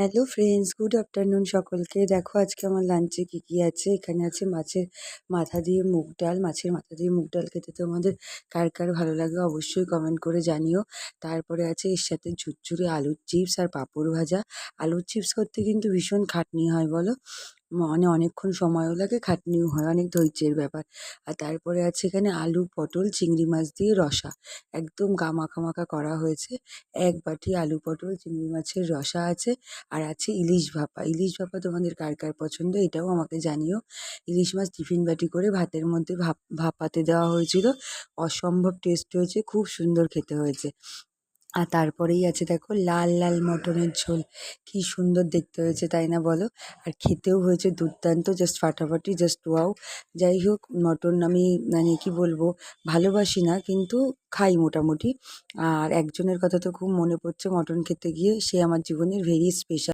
Hello friends, good afternoon সকলকে। দেখো আজকে আমার লাঞ্চে কি আছে। এখানে আছে মাছের মাথা দিয়ে মুগ ডাল। মাছের মাথা দিয়ে মুগ ডাল খেতে তোমাদের কার কার ভালো লাগে অবশ্যই কমেন্ট করে জানিও। তারপরে আছে এর সাথে ঝুরঝুরে আলুর চিপস আর পাঁপড় ভাজা। আলুর চিপস করতে কিন্তু ভীষণ খাটনি হয় বলো, মানে অনেকক্ষণ সময়ও লাগে, খাটনিও হয়, অনেক ধৈর্যের ব্যাপার। আর তারপরে আছে এখানে আলু পটল চিংড়ি মাছ দিয়ে রসা, একদম গা মাখা মাখা করা হয়েছে। এক বাটি আলু পটল চিংড়ি মাছের রসা আছে। আর আছে ইলিশ ভাপা। ইলিশ ভাপা তোমাদের কার কার পছন্দ এটাও আমাকে জানিও। ইলিশ মাছ টিফিন বাটি করে ভাতের মধ্যে ভাপাতে দেওয়া হয়েছিল। অসম্ভব টেস্ট হয়েছে, খুব সুন্দর খেতে হয়েছে। আর তারপরেই আছে দেখো লাল লাল মটনের ঝোল। কি সুন্দর দেখতে হয়েছে তাই না বলো? আর খেতেও হয়েছে দুর্দান্ত, জাস্ট ফাটাফাটি, জাস্ট ওয়াও। যাই হোক, মটন আমি মানে কি বলবো, ভালোবাসি না কিন্তু খাই মোটামুটি। আর একজনের কথা তো খুব মনে পড়ছে মটন খেতে গিয়ে, সে আমার জীবনের ভেরি স্পেশাল।